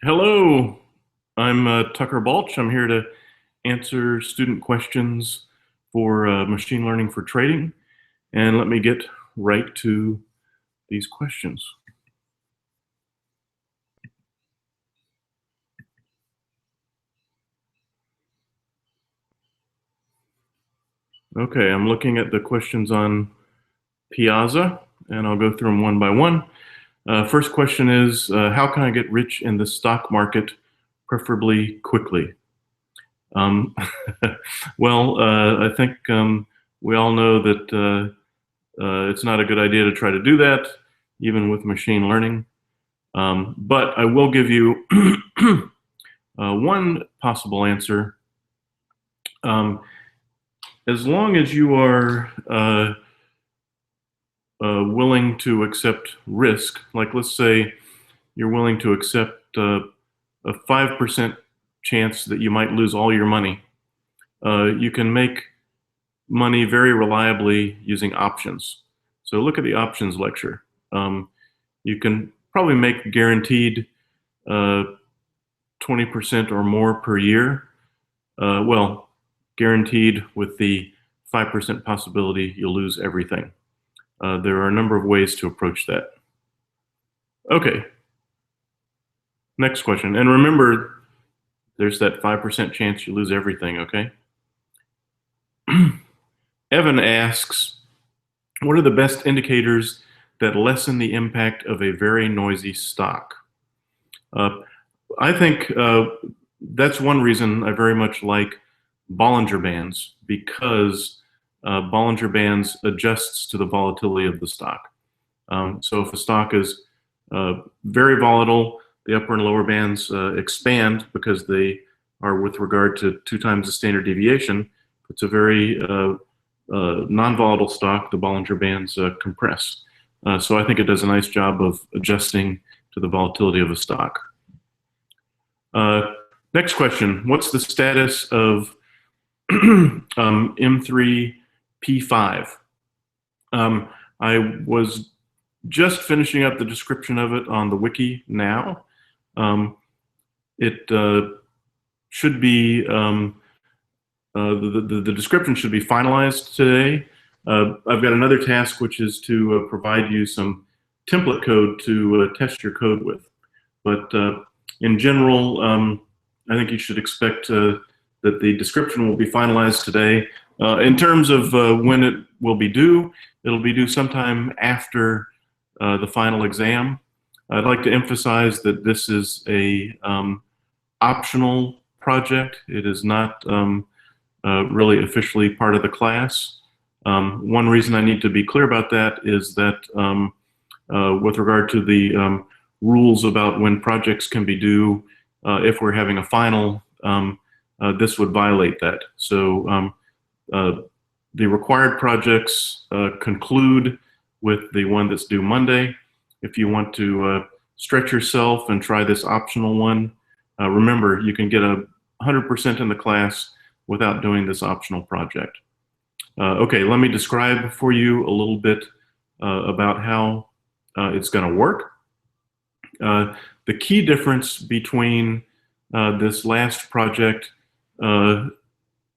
Hello, I'm Tucker Balch. I'm here to answer student questions for machine learning for trading. And let me get right to these questions. Okay, I'm looking at the questions on Piazza, and I'll go through them one by one. First question is, how can I get rich in the stock market, preferably quickly? Um, well, I think we all know that it's not a good idea to try to do that, even with machine learning. But I will give you one possible answer. As long as you are willing to accept risk, like let's say you're willing to accept a 5% chance that you might lose all your money, you can make money very reliably using options. So look at the options lecture. You can probably make guaranteed 20% or more per year. Well, guaranteed with the 5% possibility you'll lose everything. There are a number of ways to approach that. Okay, next question. And remember, there's that 5% chance you lose everything, okay? Evan asks, what are the best indicators that lessen the impact of a very noisy stock? I think that's one reason I very much like Bollinger Bands, because Bollinger Bands adjusts to the volatility of the stock. So if a stock is very volatile, the upper and lower bands expand because they are with regard to 2 times the standard deviation. If it's a very non-volatile stock, the Bollinger Bands compress. So I think it does a nice job of adjusting to the volatility of a stock. Next question, what's the status of M3P5? I was just finishing up the description of it on the wiki now. It should be, the description should be finalized today. I've got another task, which is to provide you some template code to test your code with. But in general, I think you should expect that the description will be finalized today. In terms of when it will be due, it'll be due sometime after the final exam. I'd like to emphasize that this is a optional project. It is not really officially part of the class. One reason I need to be clear about that is that with regard to the rules about when projects can be due, if we're having a final, this would violate that. So the required projects conclude with the one that's due Monday. If you want to stretch yourself and try this optional one, remember, you can get 100% in the class without doing this optional project. Okay, let me describe for you a little bit about how it's going to work. The key difference between this last project,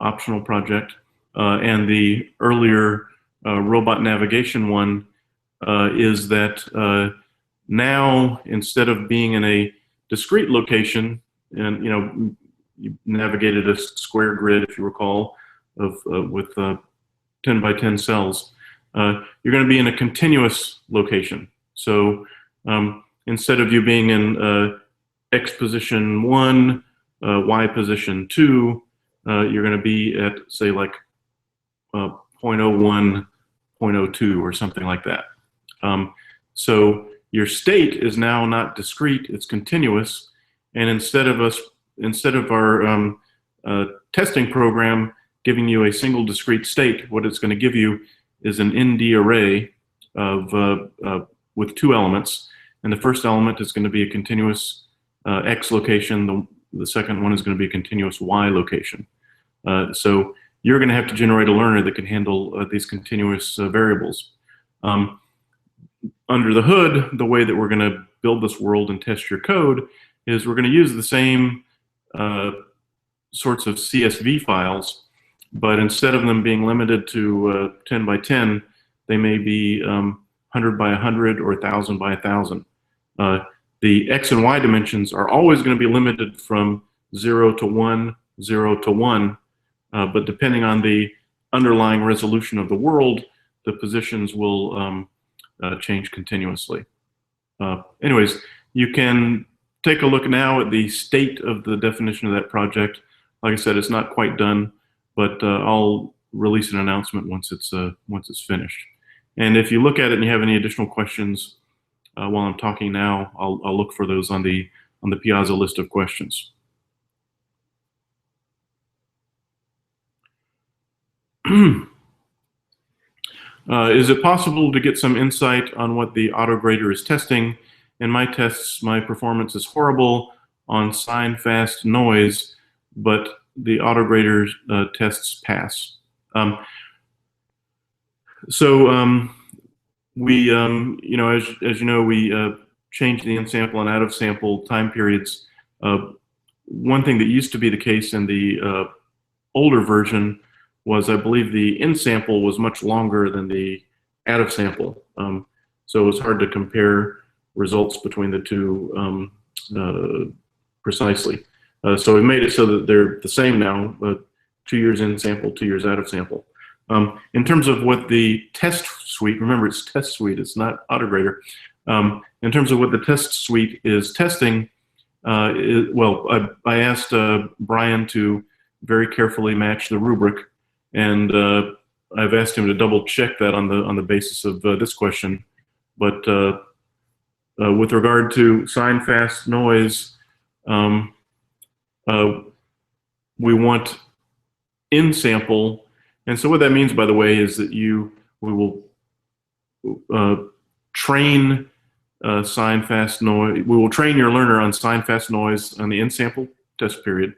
optional project, and the earlier robot navigation one is that now, instead of being in a discrete location, and you navigated a square grid, if you recall, of with 10 by 10 cells, you're going to be in a continuous location. So instead of you being in X position 1, Y position 2, you're going to be at, say, like 0.01, 0.02, or something like that. So your state is now not discrete, it's continuous. And instead of our testing program giving you a single discrete state, what it's going to give you is an ND array of with 2 elements. And the first element is going to be a continuous X location. The second one is going to be a continuous Y location. So you're going to have to generate a learner that can handle these continuous variables. Under the hood, the way that we're going to build this world and test your code is we're going to use the same sorts of CSV files, but instead of them being limited to 10 by 10, they may be 100 by 100 or 1,000 by 1,000. The X and Y dimensions are always going to be limited from 0 to 1, 0 to 1, but depending on the underlying resolution of the world, the positions will change continuously. Anyways, you can take a look now at the state of the definition of that project. Like I said, it's not quite done, but I'll release an announcement once it's finished. And if you look at it and you have any additional questions while I'm talking now, I'll look for those on the Piazza list of questions. Is it possible to get some insight on what the autograder is testing? In my tests, my performance is horrible on sign fast noise, but the autograder tests pass. We, you know, as you know, we changed the in-sample and out-of-sample time periods. One thing that used to be the case in the older version was, I believe, the in-sample was much longer than the out-of-sample. So it was hard to compare results between the two precisely. So we made it so that they're the same now, 2 years in-sample, 2 years out-of-sample. In terms of what the test suite, remember it's test suite, it's not autograder. In terms of what the test suite is testing, well, I asked Brian to very carefully match the rubric, and I've asked him to double check that on the basis of this question. But with regard to sign fast noise, we want in sample, and so what that means, by the way, is that we will train sign fast noise. We will train your learner on sign fast noise on the in sample test period,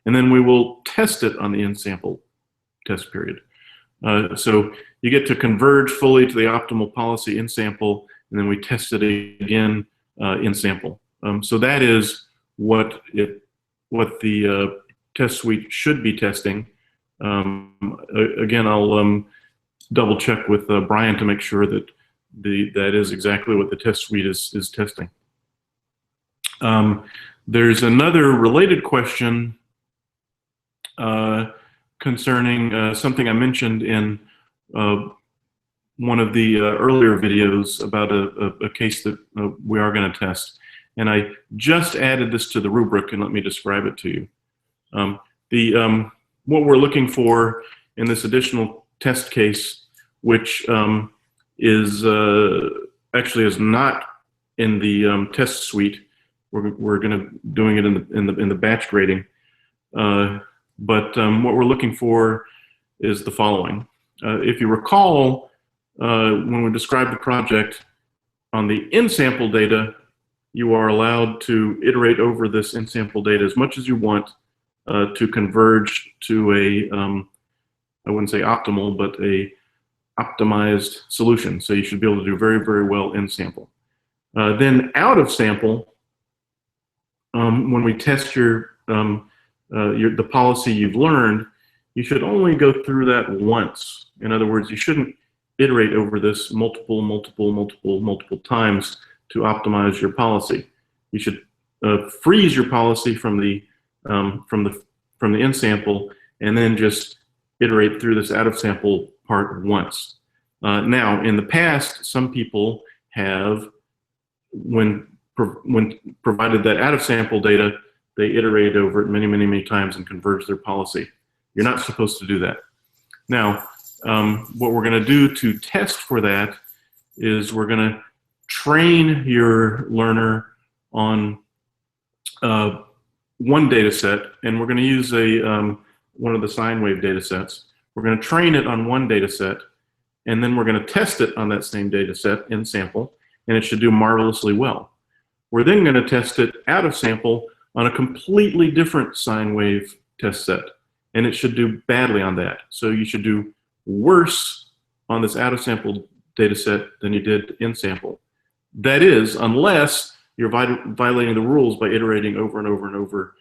and then we will test it on the in sample test period. So you get to converge fully to the optimal policy in sample, and then we test it again in sample. So that is what the test suite should be testing. Again, I'll double check with Brian to make sure that that is exactly what the test suite is testing. There's another related question concerning something I mentioned in one of the earlier videos about a case that we are going to test. And I just added this to the rubric, and let me describe it to you. What we're looking for in this additional test case, which is actually is not in the test suite. We're doing it in the batch grading. But what we're looking for is the following. If you recall, when we described the project, on the in-sample data, you are allowed to iterate over this in-sample data as much as you want to converge to a, I wouldn't say optimal, but a optimized solution. So you should be able to do very, very well in sample. Then out of sample, when we test the policy you've learned, you should only go through that once. In other words, you shouldn't iterate over this multiple times to optimize your policy. You should freeze your policy from the in sample, and then just iterate through this out of sample part once. Now, in the past, some people have, when provided that out of sample data, they iterate over it many times and converge their policy. You're not supposed to do that. Now, what we're going to do to test for that is we're going to train your learner on one data set, and we're going to use one of the sine wave data sets. We're going to train it on one data set, and then we're going to test it on that same data set in sample, and it should do marvelously well. We're then going to test it out of sample on a completely different sine wave test set, and it should do badly on that. So you should do worse on this out of sample data set than you did in sample. That is, unless you're violating the rules by iterating over and over and over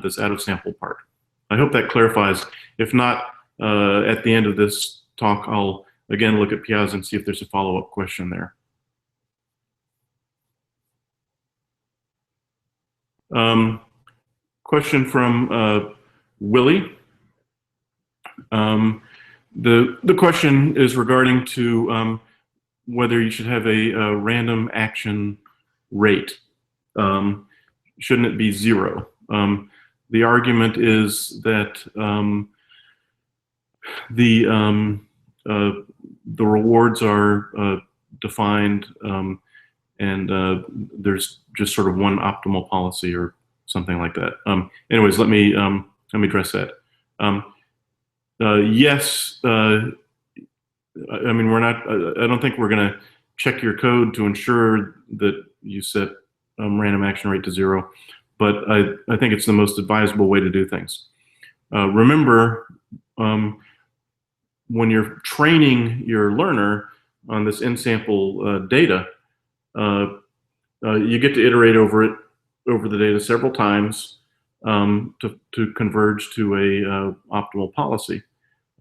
this out of sample part. I hope that clarifies. If not, at the end of this talk, I'll again look at Piazza and see if there's a follow-up question there. Question from Willie. The question is regarding to whether you should have a random action rate. Shouldn't it be 0? The argument is that the rewards are defined, and there's just sort of one optimal policy or something like that. Anyways, let me address that. Yes, I mean, we're not. I don't think we're going to check your code to ensure that you set random action rate to 0, but I think it's the most advisable way to do things. Remember, when you're training your learner on this in-sample data, you get to iterate over the data several times to converge to a optimal policy.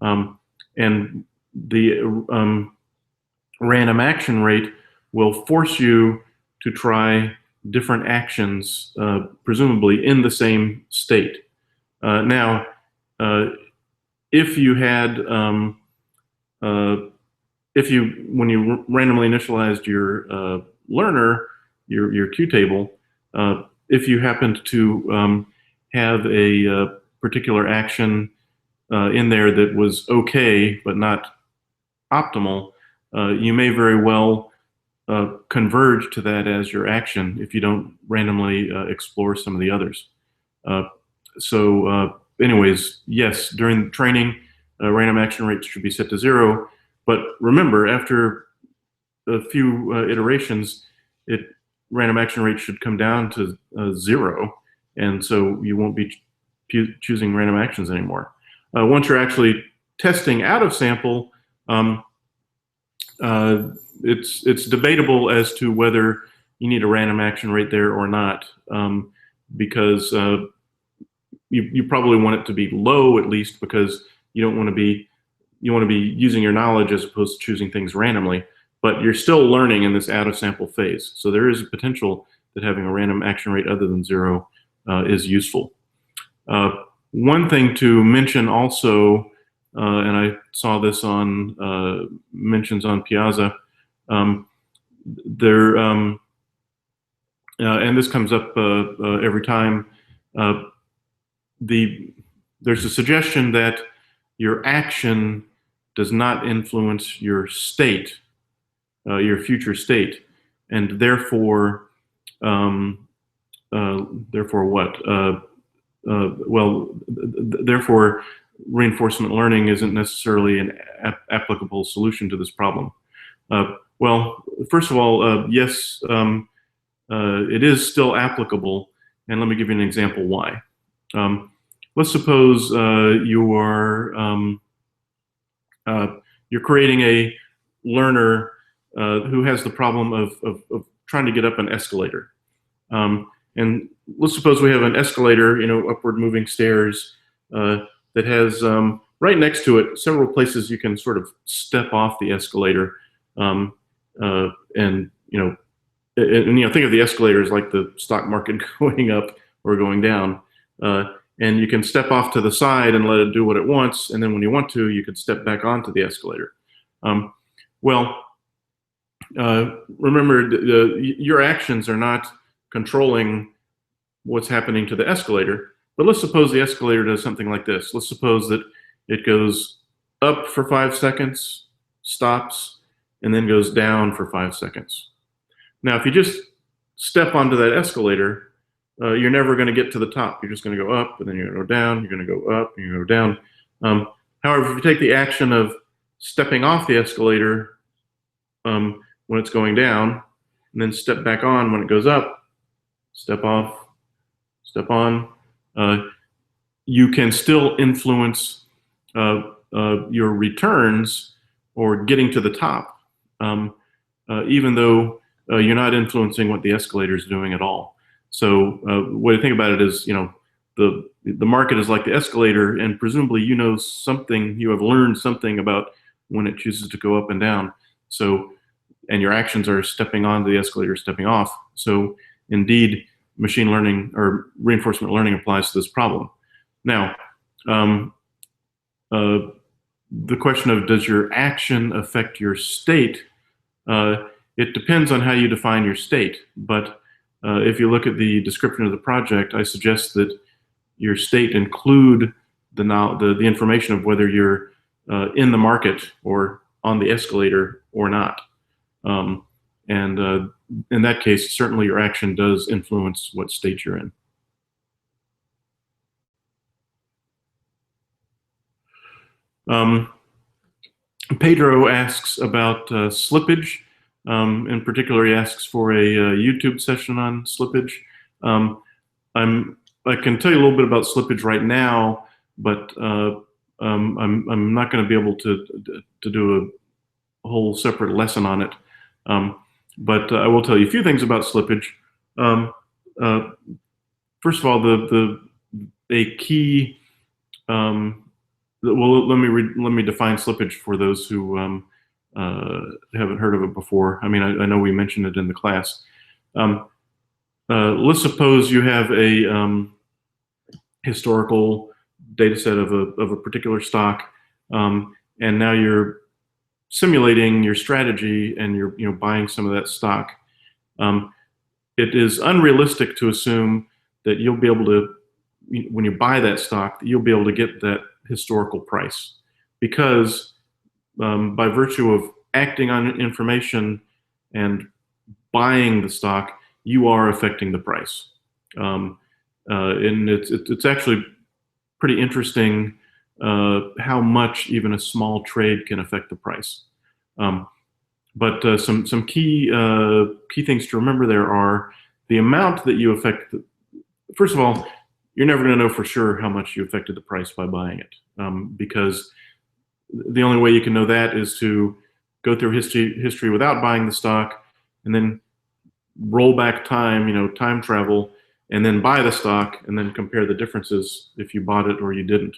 And the random action rate will force you to try different actions, presumably in the same state. Now, if you had, when you randomly initialized your learner, your Q table, if you happened to have a particular action in there that was okay but not optimal, you may very well converge to that as your action if you don't randomly explore some of the others. Anyways, yes, during training, random action rates should be set to 0. But remember, after a few iterations, random action rate should come down to 0, and so you won't be choosing random actions anymore. Once you're actually testing out of sample, it's debatable as to whether you need a random action rate there or not, because you probably want it to be low at least, because you don't want to be using your knowledge as opposed to choosing things randomly. But you're still learning in this out of sample phase, so there is a potential that having a random action rate other than 0 is useful. One thing to mention also, and I saw this on mentions on Piazza, and this comes up every time. There's a suggestion that your action does not influence your state, your future state, and therefore what? Therefore, reinforcement learning isn't necessarily an applicable solution to this problem. Well, first of all, yes, it is still applicable, and let me give you an example why. Let's suppose you're creating a learner who has the problem of trying to get up an escalator. And let's suppose we have an escalator, upward moving stairs that has right next to it several places you can sort of step off the escalator, and think of the escalator as like the stock market going up or going down, and you can step off to the side and let it do what it wants, and then when you want to, you could step back onto the escalator. Remember, your actions are not controlling what's happening to the escalator, but let's suppose the escalator does something like this. Let's suppose that it goes up for 5 seconds, stops, and then goes down for 5 seconds. Now, if you just step onto that escalator, you're never going to get to the top. You're just going to go up, and then you're going to go down, you're going to go up, and you're going to go down. However, if you take the action of stepping off the escalator when it's going down, and then step back on when it goes up, step off, step on, you can still influence your returns or getting to the top, even though you're not influencing what the escalator is doing at all. So the way to think about it is, the market is like the escalator, and presumably you know something, you have learned something about when it chooses to go up and down. So, and your actions are stepping onto the escalator, stepping off. So indeed, machine learning or reinforcement learning applies to this problem. Now, the question of does your action affect your state? It depends on how you define your state. But if you look at the description of the project, I suggest that your state include the information of whether you're in the market or on the escalator or not. And in that case, certainly your action does influence what state you're in. Pedro asks about slippage. In particular, he asks for a YouTube session on slippage. I can tell you a little bit about slippage right now, but I'm not going to be able to do a whole separate lesson on it. But I will tell you a few things about slippage. First of all, a key. Well, let me define slippage for those who haven't heard of it before. I mean, I know we mentioned it in the class. Let's suppose you have a historical data set of a particular stock, and now you're simulating your strategy and you're buying some of that stock. It is unrealistic to assume that you'll be able to, when you buy that stock, that you'll be able to get that historical price, because by virtue of acting on information and buying the stock, you are affecting the price. And it's actually pretty interesting how much even a small trade can affect the price. But some key things to remember there are the amount that you affect. First of all, you're never going to know for sure how much you affected the price by buying it, because the only way you can know that is to go through history without buying the stock, and then roll back time, time travel, and then buy the stock, and then compare the differences if you bought it or you didn't.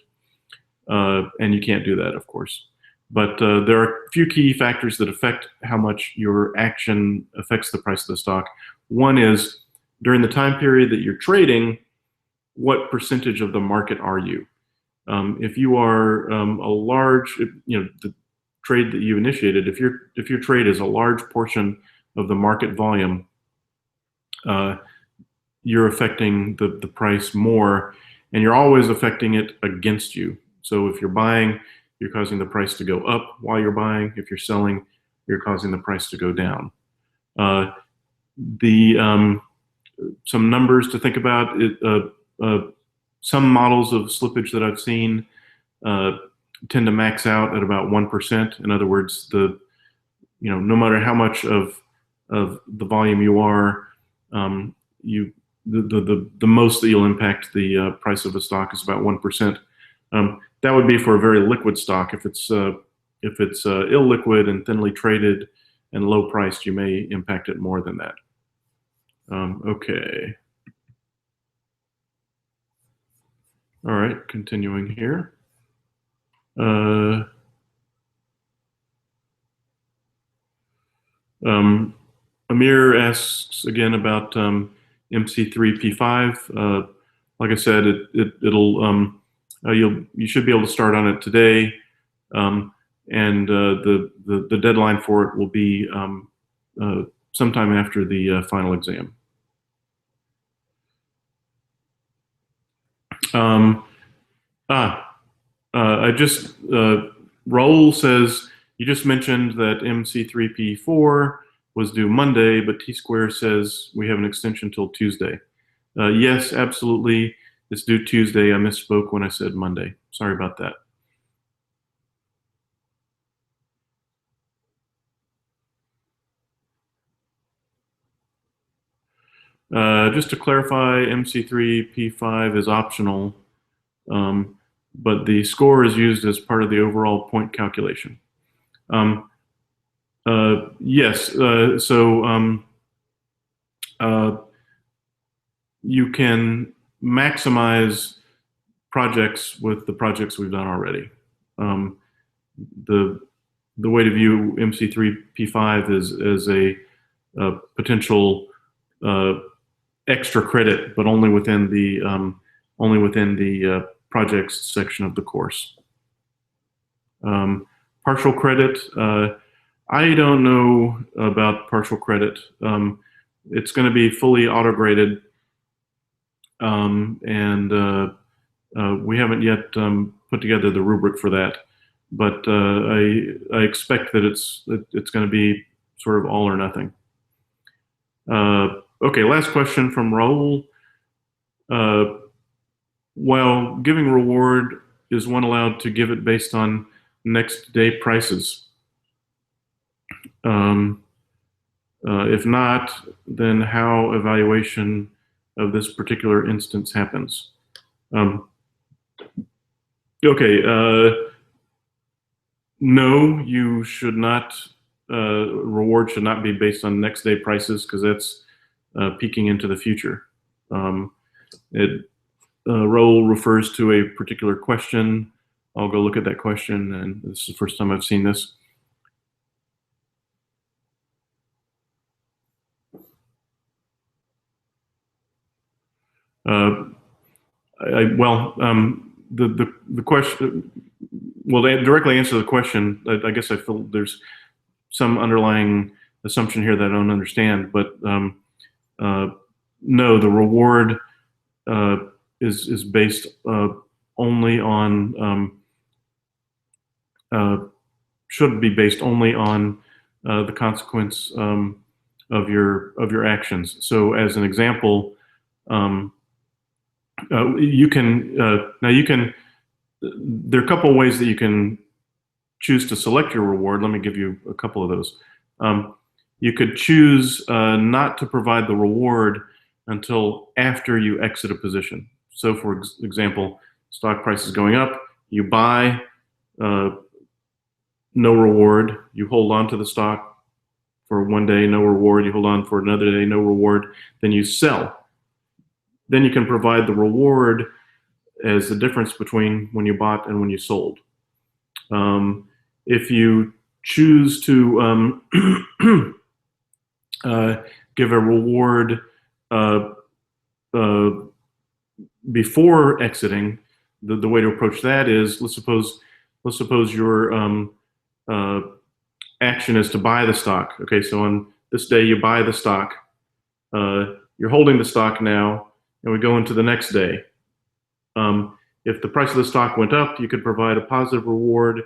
And you can't do that, of course. But there are a few key factors that affect how much your action affects the price of the stock. One is, during the time period that you're trading, what percentage of the market are you? If you are a large, the trade that you initiated, if your trade is a large portion of the market volume, you're affecting the price more, and you're always affecting it against you. So if you're buying, you're causing the price to go up while you're buying. If you're selling, you're causing the price to go down. Some numbers to think about. Some models of slippage that I've seen tend to max out at about 1%. In other words, no matter how much of the volume you are, the most that you'll impact the price of a stock is about 1%. That would be for a very liquid stock. If it's illiquid and thinly traded and low priced, you may impact it more than that. Okay. All right, continuing here. Amir asks again about MC3P5. Like I said, you should be able to start on it today, and the deadline for it will be sometime after the final exam. Raul says, you just mentioned that MC3P4 was due Monday, but T-Square says we have an extension till Tuesday. Yes, absolutely. It's due Tuesday. I misspoke when I said Monday. Sorry about that. Just to clarify, MC3P5 is optional, but the score is used as part of the overall point calculation. Yes, so you can maximize projects with the projects we've done already. The way to view MC3 P5 is as a potential extra credit, but only within the projects section of the course. Partial credit. I don't know about partial credit. It's going to be fully auto-graded, and we haven't yet put together the rubric for that. But I expect that it's going to be sort of all or nothing. Okay, last question from Raul. While giving reward, is one allowed to give it based on next day prices? If not, then how evaluation of this particular instance happens? Okay, no, you should not, reward should not be based on next day prices, because that's peeking into the future. Role refers to a particular question. I'll go look at that question, and this is the first time I've seen this. The question, well, to directly answer the question, I guess I feel there's some underlying assumption here that I don't understand, but no, the reward is based only on, should be based only on the consequence of your actions. So as an example, you can there are a couple of ways that you can choose to select your reward. Let me give you a couple of those. You could choose not to provide the reward until after you exit a position. So for example, stock price is going up, you buy, no reward, you hold on to the stock for one day, no reward, you hold on for another day, no reward, then you sell. Then you can provide the reward as the difference between when you bought and when you sold. If you choose to give a reward before exiting, the way to approach that is, let's suppose your action is to buy the stock. Okay, so on this day you buy the stock. You're holding the stock now, and we go into the next day. If the price of the stock went up, you could provide a positive reward.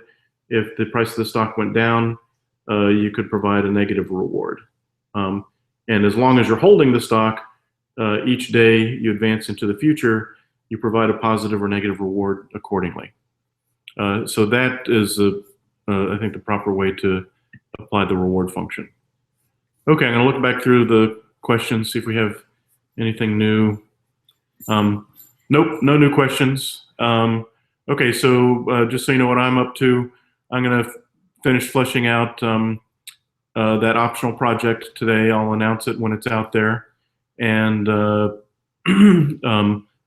If the price of the stock went down, you could provide a negative reward. And as long as you're holding the stock, each day you advance into the future, you provide a positive or negative reward accordingly. So that is, I think, the proper way to apply the reward function. Okay, I'm going to look back through the questions, see if we have anything new. Nope, no new questions. Okay, so just so you know what I'm up to, I'm going to finish fleshing out that optional project today. I'll announce it when it's out there. And I'll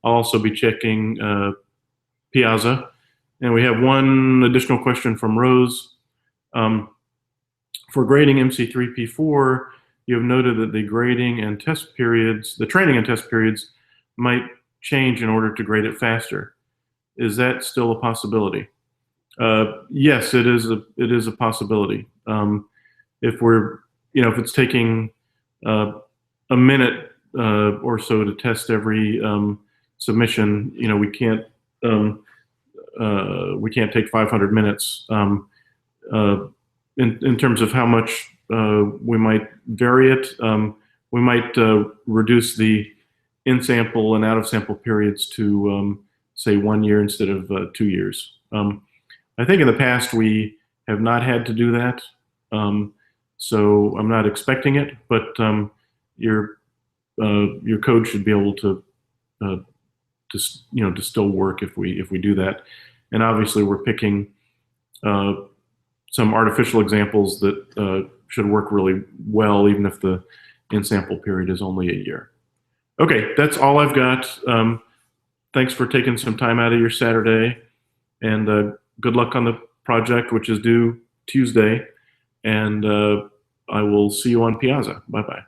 also be checking Piazza. And we have one additional question from Rose. For grading MC3 P4, you have noted that the grading and test periods, the training and test periods, might change in order to grade it faster. Is that still a possibility? Yes, it is a possibility. If we're, if it's taking a minute or so to test every submission, we can't take 500 minutes. In terms of how much we might vary it, we might reduce the in-sample and out-of-sample periods to, say, 1 year instead of 2 years. I think in the past we have not had to do that, so I'm not expecting it, but your code should be able to still work if we do that. And obviously we're picking some artificial examples that should work really well, even if the in sample period is only a year. Okay, that's all I've got. Thanks for taking some time out of your Saturday, and good luck on the project, which is due Tuesday, and I will see you on Piazza. Bye-bye.